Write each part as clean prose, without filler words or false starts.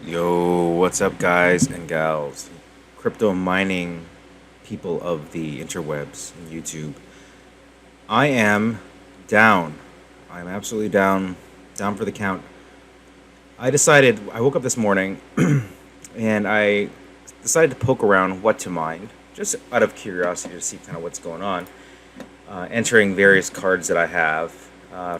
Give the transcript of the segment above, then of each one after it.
Yo, what's up, guys and gals? Crypto mining people of the interwebs and YouTube. I am down. I'm absolutely down, down for the count. I woke up this morning and I decided to poke around what to mine, just out of curiosity to see kind of what's going on. Entering various cards that I have.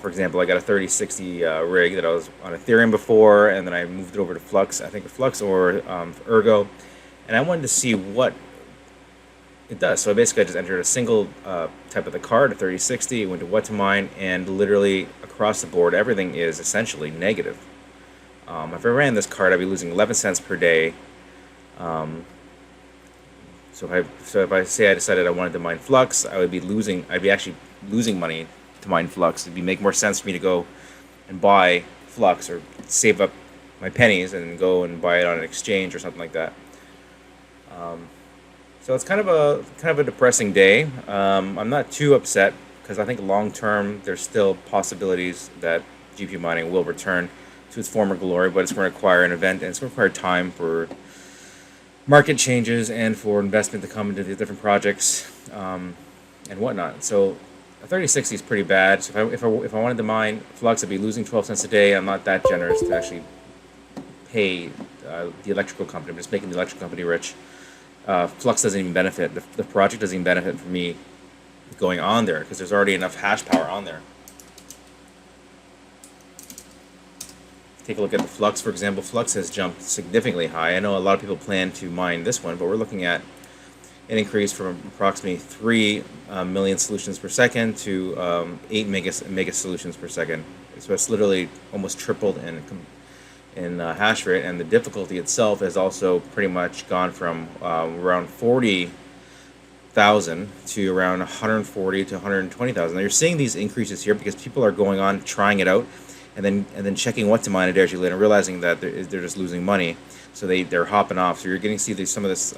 For example, I got a 3060 rig that I was on Ethereum before, and then I moved it over to Flux, I think Flux or Ergo, and I wanted to see what it does. So basically, I just entered a single type of the card, a 3060, went to what to mine, and literally across the board, everything is essentially negative. If I ran this card, I'd be losing 11 cents per day. Um, So if I say I decided I wanted to mine Flux, I'd be actually losing money to mine Flux. It'd make more sense for me to go and buy Flux or save up my pennies and go and buy it on an exchange or something like that. Um, so it's kind of a depressing day. I'm not too upset because I think long term there's still possibilities that GPU mining will return to its former glory, but it's going to require an event and it's going to require time for market changes and for investment to come into the different projects and whatnot. So a 3060 is pretty bad. So if I wanted to mine Flux, I'd be losing 12 cents a day. I'm not that generous to actually pay the electrical company. I'm just making the electrical company rich. Flux doesn't even benefit. The project doesn't even benefit from me going on there because there's already enough hash power on there. Take a look at the Flux, for example. Flux has jumped significantly high. I know a lot of people plan to mine this one, but we're looking at an increase from approximately 3 million solutions per second to 8 mega solutions per second. So it's literally almost tripled in hash rate, and the difficulty itself has also pretty much gone from around 40,000 to around 140 to 120,000. Now you're seeing these increases here because people are going on trying it out and then checking what to mine a day or two later, realizing that they're just losing money, so they're hopping off. So you're getting to see some of this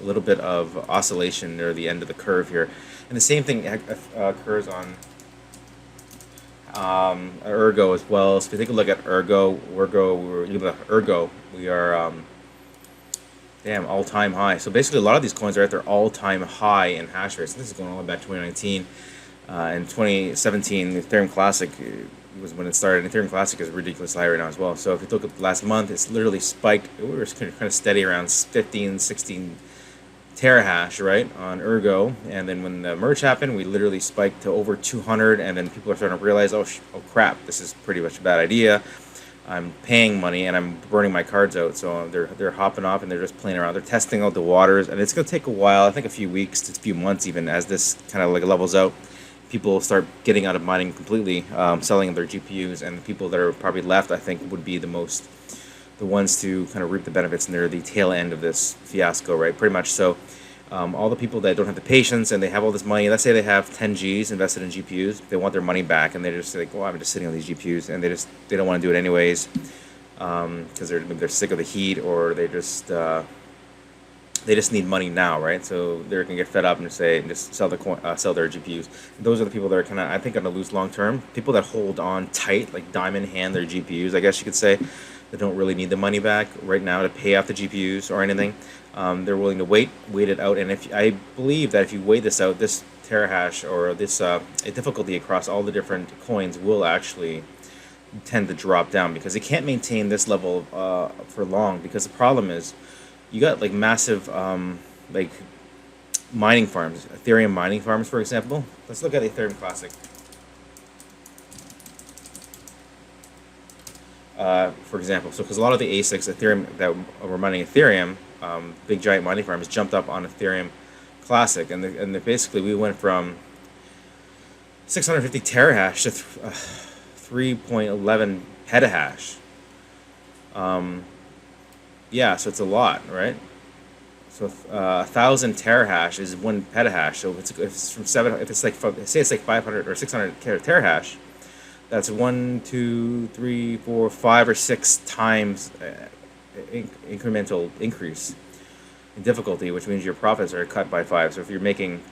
little bit of oscillation near the end of the curve here, and the same thing occurs on Ergo as well. So if you take a look at Ergo, we are damn all-time high. So basically, a lot of these coins are at their all-time high in hash rates. This is going all the way back to 2019. In 2017, the Ethereum Classic was when it started. Ethereum Classic is ridiculously high right now as well. So if you look at the last month, it's literally spiked. We were kind of steady around 15, 16 terahash, right, on Ergo. And then when the merge happened, we literally spiked to over 200. And then people are starting to realize, oh crap, this is pretty much a bad idea. I'm paying money and I'm burning my cards out. So they're hopping off and they're just playing around. They're testing out the waters, and it's going to take a while. I think a few weeks to a few months even, as this kind of like levels out. People will start getting out of mining completely, selling their GPUs, and the people that are probably left, I think, would be the ones to kind of reap the benefits near the tail end of this fiasco, right? Pretty much. So, all the people that don't have the patience and they have all this money, let's say they have 10 Gs invested in GPUs, they want their money back, and they're just like, well, I'm just sitting on these GPUs, and they don't want to do it anyways, because they're sick of the heat, or they just need money now, right? So they're gonna get fed up and just sell their GPUs. Those are the people that are kind of, I think, gonna lose long term. People that hold on tight, like diamond hand their GPUs, I guess you could say, that don't really need the money back right now to pay off the GPUs or anything. They're willing to wait it out. And if I believe that if you wait this out, this terahash or this difficulty across all the different coins will actually tend to drop down, because it can't maintain this level for long. Because the problem is, you got like massive like mining farms, Ethereum mining farms, for example. Let's look at Ethereum Classic. For example, so because a lot of the Asics Ethereum that were mining Ethereum, big giant mining farms jumped up on Ethereum Classic, and basically we went from 650 terahash to 3.11 petahash. Yeah, so it's a lot, right? So 1,000 terahash is 1 petahash. So if it's from if it's like say it's like 500 or 600 terahash, that's 1, 2, 3, 4, 5 or 6 times incremental increase in difficulty, which means your profits are cut by 5. So if you're making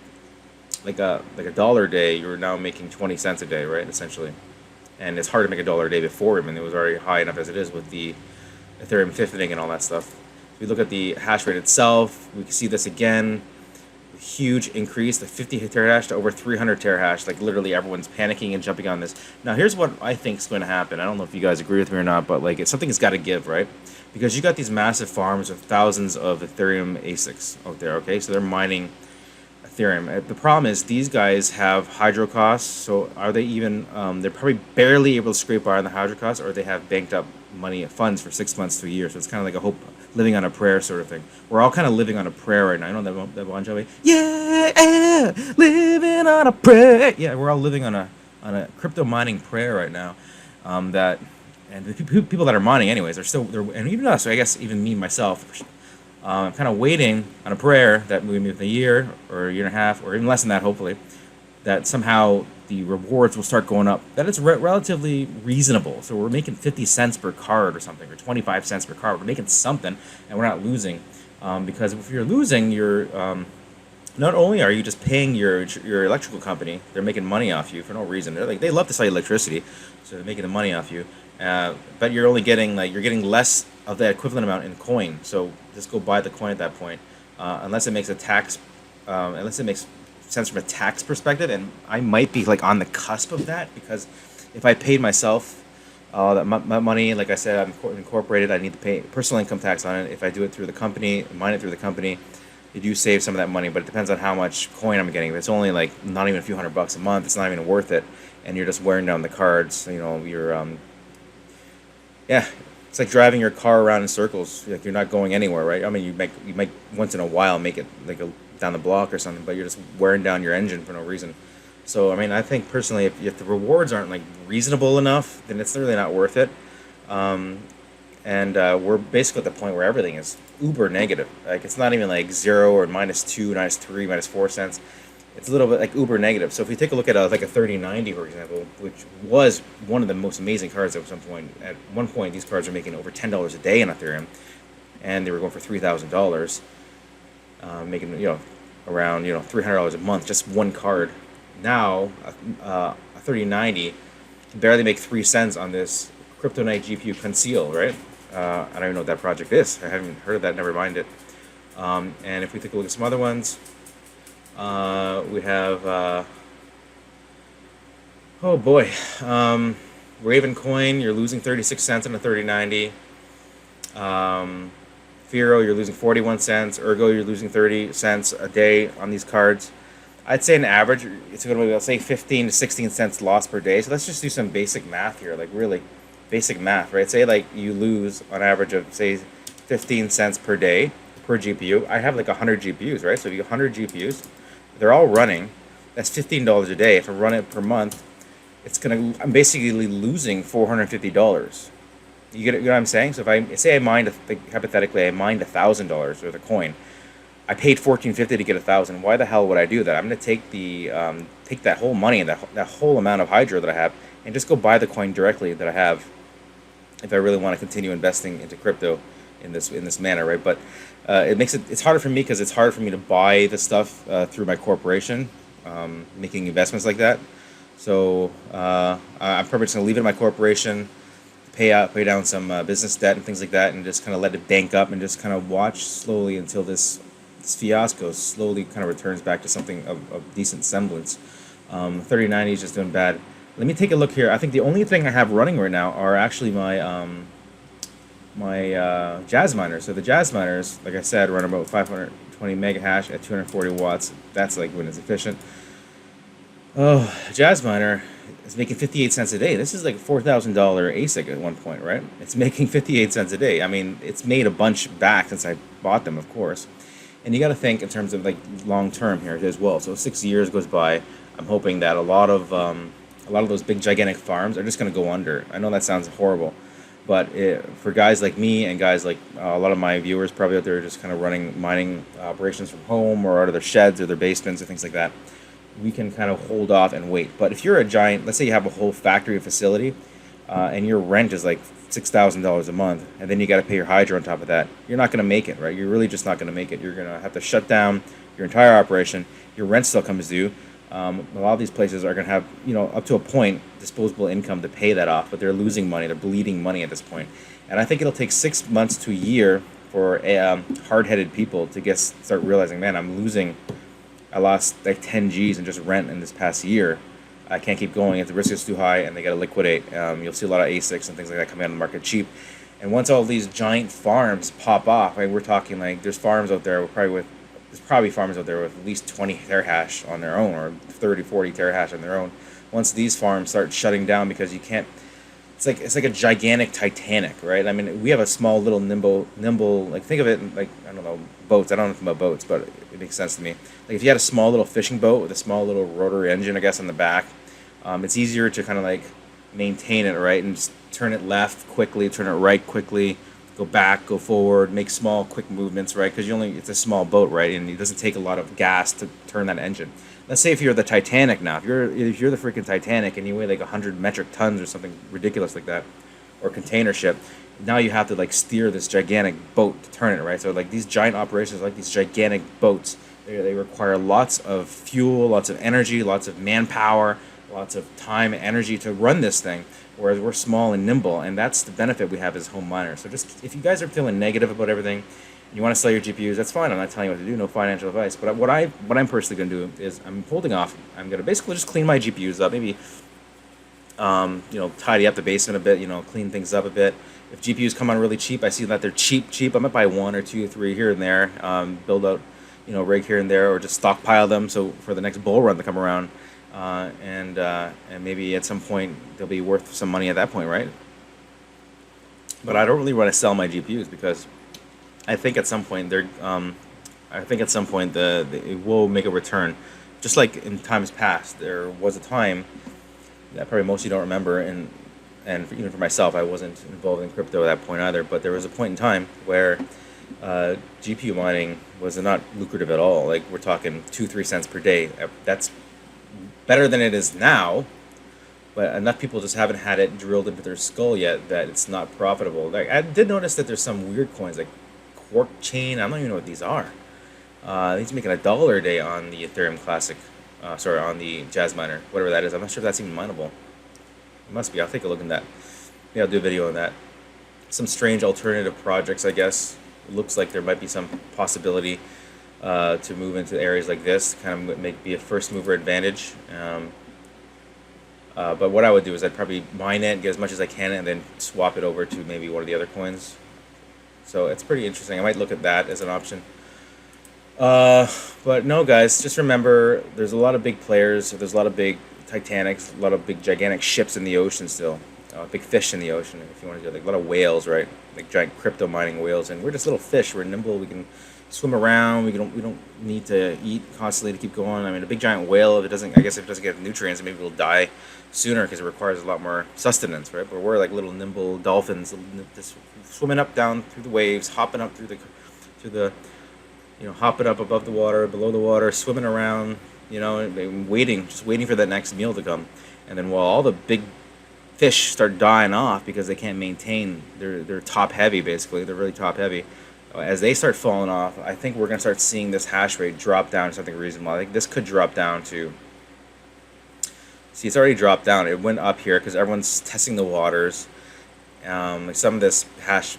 like a dollar a day, you're now making 20 cents a day, right? Essentially, and it's hard to make a dollar a day before. I mean, it was already high enough as it is with the Ethereum fifthing and all that stuff. If we look at the hash rate itself, we can see this again. Huge increase, the 50 terahash to over 300 terahash. Like literally, everyone's panicking and jumping on this. Now, here's what I think is going to happen. I don't know if you guys agree with me or not, but like it's something has got to give, right? Because you got these massive farms with thousands of Ethereum Asics out there. Okay, so they're mining Ethereum. The problem is these guys have hydro costs. So are they even? They're probably barely able to scrape by on the hydro costs, or they have banked up money funds for 6 months to a year. So it's kind of like a hope, living on a prayer sort of thing. We're all kind of living on a prayer right now. You know that Bon Jovi? Yeah, living on a prayer. Yeah, we're all living on a crypto mining prayer right now. That and the people that are mining, anyways, are still and even us. So I guess even me myself. I'm kind of waiting on a prayer that maybe within a year or a year and a half, or even less than that, hopefully, that somehow the rewards will start going up. That it's relatively reasonable. So we're making 50 cents per card or something, or 25 cents per card. We're making something, and we're not losing. Because if you're losing, you're not only are you just paying your electrical company, they're making money off you for no reason. They love to sell you electricity, so they're making the money off you. But you're only getting you're getting less of that equivalent amount in coin. So just go buy the coin at that point, unless it makes unless it makes sense from a tax perspective. And I might be like on the cusp of that, because if I paid myself that my money, like I said, I'm incorporated. I need to pay personal income tax on it. If I do it through the company, mine it through the company, you do save some of that money, but it depends on how much coin I'm getting. If it's only like not even a few $100 a month, it's not even worth it, and you're just wearing down the cards. You're yeah, it's like driving your car around in circles. Like you're not going anywhere, right? I mean, you might once in a while make it like down the block or something, but you're just wearing down your engine for no reason. So I mean, I think personally, if the rewards aren't like reasonable enough, then it's really not worth it. And we're basically at the point where everything is uber negative. Like it's not even like 0 or -2, -3, -4 cents. It's a little bit like uber negative. So if we take a look at like a 3090, for example, which was one of the most amazing cards at some point. At one point, these cards were making over $10 a day in Ethereum, and they were going for $3,000, making around $300 a month, just one card. Now a 3090 can barely make 3 cents on this Kryptonite GPU Conceal, right? I don't even know what that project is. I haven't heard of that. Never mind it. And if we take a look at some other ones. We have, oh boy, Raven Coin, you're losing 36 cents on a 3090. Firo, you're losing 41 cents. Ergo, you're losing 30 cents a day on these cards. I'd say an average, it's going to be, let's say, 15 to 16 cents loss per day. So let's just do some basic math here, like really basic math, right? Say like you lose on average of, say, 15 cents per day per GPU. I have like 100 GPUs, right? So if you have 100 GPUs, they're all running. That's $15 a day. If I run it per month, I'm basically losing $450. You get what I'm saying? So if I say hypothetically I mined $1,000 worth of coin, I paid $1,450 to get 1,000. Why the hell would I do that? I'm going to take that whole money and that whole amount of hydro that I have and just go buy the coin directly that I have, if I really want to continue investing into crypto in this manner, right? But it's harder for me because it's hard for me to buy the stuff through my corporation, making investments like that. So I'm probably just gonna leave it in my corporation, pay down some business debt and things like that, and just kind of let it bank up and just kind of watch slowly until this fiasco slowly kind of returns back to something of decent semblance. 3090 is just doing bad. Let me take a look here. I think the only thing I have running right now are actually my Jazz miners. So the Jazz miners, like I said, run about 520 mega hash at 240 watts. That's like when it's efficient. Oh, Jazz miner is making 58 cents a day. This is like a $4,000 ASIC at one point, right? It's making 58 cents a day. I mean, it's made a bunch back since I bought them, of course. And you got to think in terms of like long term here as well. So 6 years goes by. I'm hoping that a lot of those big gigantic farms are just going to go under. I know that sounds horrible. But for guys like me and guys like a lot of my viewers probably out there just kind of running mining operations from home or out of their sheds or their basements or things like that, we can kind of hold off and wait. But if you're a giant, let's say you have a whole factory facility and your rent is like $6,000 a month, and then you got to pay your hydro on top of that, you're not going to make it, right? You're really just not going to make it. You're going to have to shut down your entire operation. Your rent still comes due. A lot of these places are going to have, up to a point, disposable income to pay that off, but they're losing money. They're bleeding money at this point. And I think it'll take 6 months to a year for hard-headed people to start realizing, man, I lost like 10 G's in just rent in this past year. I can't keep going. If the risk is too high and they got to liquidate, you'll see a lot of Asics and things like that coming out of the market cheap. And once all these giant farms pop off, we're talking like there's farms out there there's probably farmers out there with at least 20 terahash on their own, or 30, 40 terahash on their own. Once these farms start shutting down because you can't, it's like a gigantic Titanic, right? I mean, we have a small little nimble. Like think of it like, I don't know, boats. I don't know anything about boats, but it makes sense to me. Like if you had a small little fishing boat with a small little rotary engine, I guess, on the back, it's easier to kind of like maintain it, right, and just turn it left quickly, turn it right quickly, go back, go forward, make small, quick movements, right? Because it's a small boat, right, and it doesn't take a lot of gas to turn that engine. Let's say if you're the Titanic now, if you're the freaking Titanic and you weigh like 100 metric tons or something ridiculous like that, or container ship, now you have to like steer this gigantic boat to turn it, right? So like these giant operations, like these gigantic boats, they require lots of fuel, lots of energy, lots of manpower, lots of time and energy to run this thing, whereas we're small and nimble, and that's the benefit we have as home miners. So just, if you guys are feeling negative about everything, and you want to sell your GPUs, that's fine. I'm not telling you what to do, no financial advice. But what I'm personally going to do is I'm holding off. I'm going to basically just clean my GPUs up, maybe tidy up the basement a bit, clean things up a bit. If GPUs come on really cheap, I see that they're cheap. I might buy one or two or three here and there, build out, rig here and there, or just stockpile them so for the next bull run to come around. And maybe at some point they'll be worth some money at that point, right? But I don't really want to sell my GPUs because I think at some point it will make a return. Just like in times past, there was a time that probably most of you don't remember, and even for myself, I wasn't involved in crypto at that point either. But there was a point in time where GPU mining was not lucrative at all. Like we're talking 2-3 cents per day. That's better than it is now, but enough people just haven't had it drilled into their skull yet that it's not profitable. Like I did notice that there's some weird coins like Quark Chain. I don't even know what these are. He's making $1 a day on the Ethereum Classic, on the Jazz Miner, whatever that is. I'm not sure if that's even mineable. It must be. I'll take a look at that. Yeah, I'll do a video on that. Some strange alternative projects, I guess. It looks like there might be some possibility to move into areas like this, kind of be a first mover advantage. But what I would do is I'd probably mine it, get as much as I can, and then swap it over to maybe one of the other coins. So it's pretty interesting. I might look at that as an option. But no, guys, just remember there's a lot of big players. There's a lot of big Titanics, a lot of big gigantic ships in the ocean still. Big fish in the ocean, if you want to do, like a lot of whales, right? Like giant crypto mining whales, and we're just little fish. We're nimble. We can swim around. We don't need to eat constantly to keep going. I mean, a big giant whale, if it doesn't get nutrients, maybe it'll die sooner because it requires a lot more sustenance, right? But we're like little nimble dolphins, just swimming up, down through the waves, hopping up through the hopping up above the water, below the water, swimming around, and waiting for that next meal to come. And then while all the big fish start dying off because they can't maintain, they're top heavy, basically, they're really top heavy. As they start falling off, I think we're going to start seeing this hash rate drop down to something reasonable. I think this could drop down to, see, it's already dropped down. It went up here because everyone's testing the waters. Like some of this hash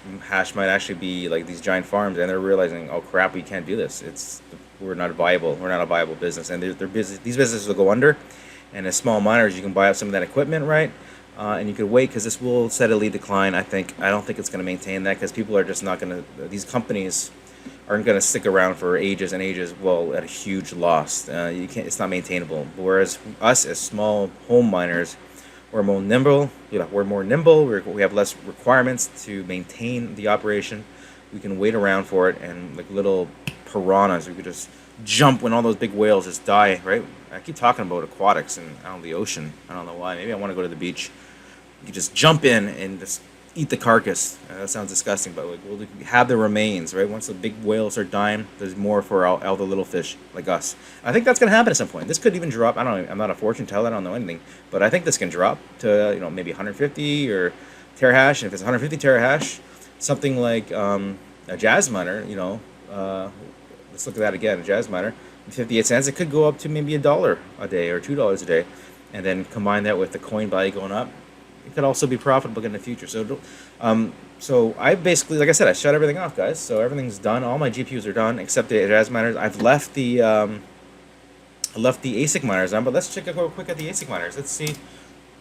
might actually be like these giant farms, and they're realizing, oh crap, we can't do this. We're not a viable business, and they're busy. These businesses will go under. And as small miners, you can buy up some of that equipment, right? And you could wait because this will steadily decline. I don't think it's going to maintain that because people are just not going to. These companies aren't going to stick around for ages and ages. Well, at a huge loss. You can't. It's not maintainable. Whereas us as small home miners, we're more nimble. We're more nimble. We have less requirements to maintain the operation. We can wait around for it, and like little piranhas, we could just jump when all those big whales just die. Right? I keep talking about aquatics and the ocean. I don't know why. Maybe I want to go to the beach. You just jump in and just eat the carcass. That sounds disgusting, but we'll have the remains, right? Once the big whales start dying, there's more for all the little fish like us. I think that's going to happen at some point. This could even drop. I'm not a fortune teller. I don't know anything, but I think this can drop to maybe 150 or terahash. And if it's 150 terahash, something like a Jazz Miner, let's look at that again. A Jazz Miner 58 cents. It could go up to maybe $1 a day or $2 a day, and then combine that with the coin value going up. It could also be profitable in the future. So I basically, like I said, I shut everything off, guys. So everything's done. All my GPUs are done except the Jazz miners. I've left the ASIC miners on, but let's check out real quick at the ASIC miners. Let's see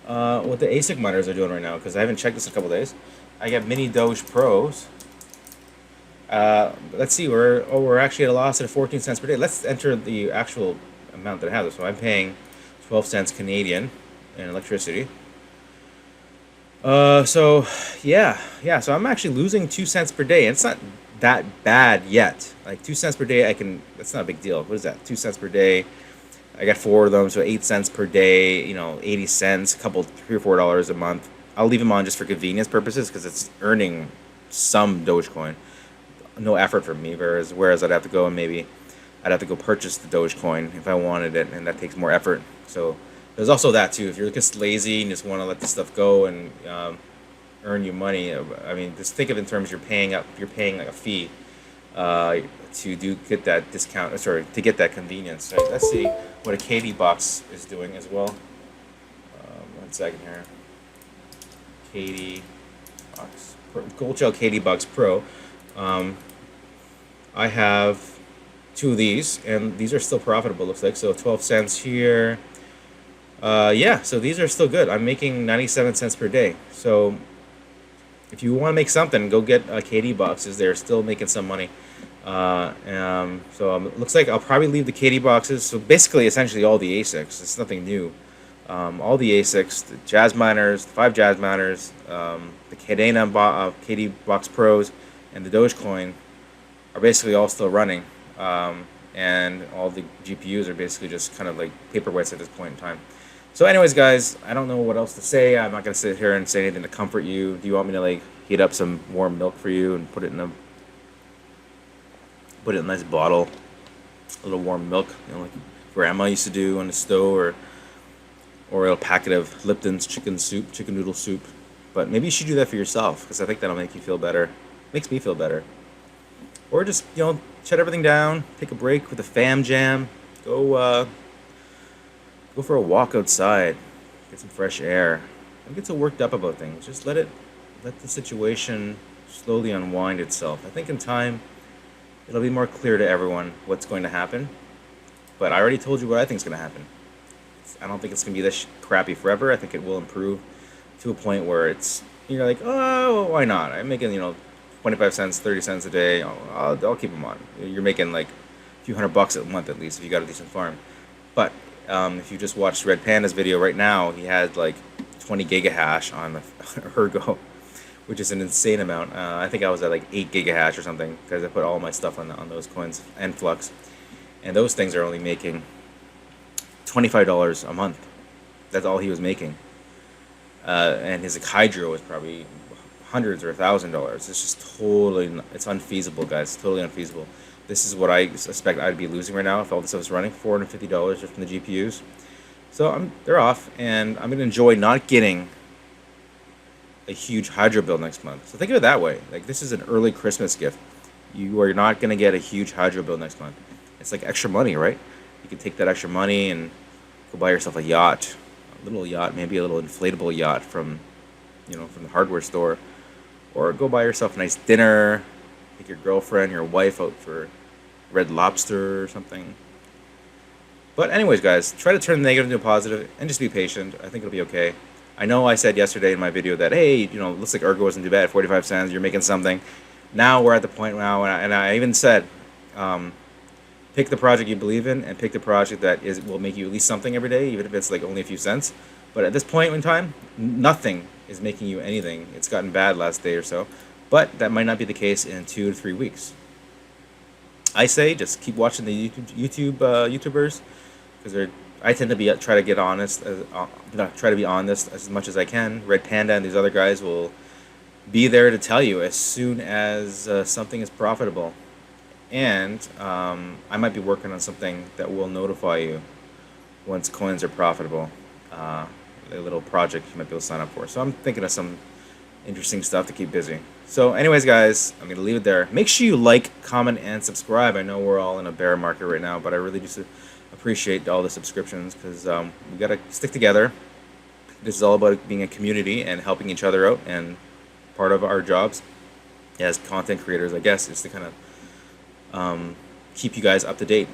what the ASIC miners are doing right now, because I haven't checked this in a couple days. I got mini Doge Pros. Let's see, we're actually at a loss at 14 cents per day. Let's enter the actual amount that I have. So I'm paying 12 cents Canadian in electricity. So yeah. So I'm actually losing 2 cents per day. And it's not that bad yet. Like 2 cents per day, that's not a big deal. What is that? 2 cents per day. I got 4 of them, so 8 cents per day. 80 cents, a couple, $3 or $4 a month. I'll leave them on just for convenience purposes because it's earning some Dogecoin. No effort for me. Whereas I'd have to go and I'd have to go purchase the Dogecoin if I wanted it, and that takes more effort. So there's also that too. If you're just lazy and just want to let this stuff go and earn you money, I mean, just think of it in terms you're paying like a fee to get that discount. Sorry, to get that convenience. Right? Let's see what a KD box is doing as well. 1 second here. KD box, Gold Shell KD box Pro. I have 2 of these, and these are still profitable. Looks like, so 12 cents here. Yeah, so these are still good. I'm making 97 cents per day. So if you want to make something, go get KD boxes. They're still making some money. It looks like I'll probably leave the KD boxes. So basically, essentially all the ASICs. It's nothing new. All the ASICs, the Jazz miners, the 5 Jazz miners, the KD box Pros, and the Dogecoin are basically all still running. And all the GPUs are basically just kind of like paperweights at this point in time. So anyways, guys, I don't know what else to say. I'm not going to sit here and say anything to comfort you. Do you want me to like heat up some warm milk for you and put it in a nice bottle, a little warm milk, like grandma used to do on the stove, or a packet of Lipton's chicken noodle soup. But maybe you should do that for yourself, because I think that'll make you feel better. Makes me feel better. Or just, shut everything down, take a break with a fam jam, go for a walk outside, get some fresh air. Don't get so worked up about things. Just let the situation slowly unwind itself. I think in time, it'll be more clear to everyone what's going to happen. But I already told you what I think is going to happen. I don't think it's going to be this crappy forever. I think it will improve to a point where you're like, oh, why not? I'm making, 25 cents, 30 cents a day. I'll keep them on. You're making like a few $100 a month at least if you got a decent farm. But if you just watched Red Panda's video right now, he had like 20 gigahash on Ergo, which is an insane amount. I think I was at like 8 gigahash or something because I put all my stuff on those coins and Flux. And those things are only making $25 a month. That's all he was making. And his hydro was probably hundreds or $1,000. It's just it's unfeasible, guys. Totally unfeasible. This is what I suspect I'd be losing right now if all this stuff was running. $450 just from the GPUs. So they're off, and I'm gonna enjoy not getting a huge hydro bill next month. So think of it that way. Like, this is an early Christmas gift. You are not gonna get a huge hydro bill next month. It's like extra money, right? You can take that extra money and go buy yourself a yacht, a little yacht, maybe a little inflatable yacht from the hardware store, or go buy yourself a nice dinner, take your girlfriend, your wife out for Red Lobster or something. But anyways, guys, try to turn the negative into a positive and just be patient. I think it'll be okay. I know I said yesterday in my video that, hey, looks like Ergo wasn't too bad, 45 cents, you're making something. Now we're at the point now, and I even said, pick the project you believe in and pick the project that will make you at least something every day, even if it's like only a few cents. But at this point in time, nothing is making you anything. It's gotten bad last day or so, but that might not be the case in 2 to 3 weeks. I say just keep watching the YouTubers, because I tend to try to get honest, try to be honest as much as I can. Red Panda and these other guys will be there to tell you as soon as something is profitable. And I might be working on something that will notify you once coins are profitable. A little project you might be able to sign up for. So I'm thinking of some interesting stuff to keep busy. So, anyways, guys, I'm gonna leave it there. Make sure you like, comment, and subscribe. I know we're all in a bear market right now, but I really just appreciate all the subscriptions because we gotta stick together. This is all about being a community and helping each other out, and part of our jobs as content creators, I guess, is to kind of keep you guys up to date,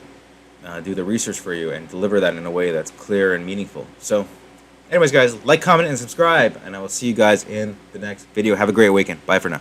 do the research for you, and deliver that in a way that's clear and meaningful. So, anyways, guys, like, comment, and subscribe, and I will see you guys in the next video. Have a great weekend. Bye for now.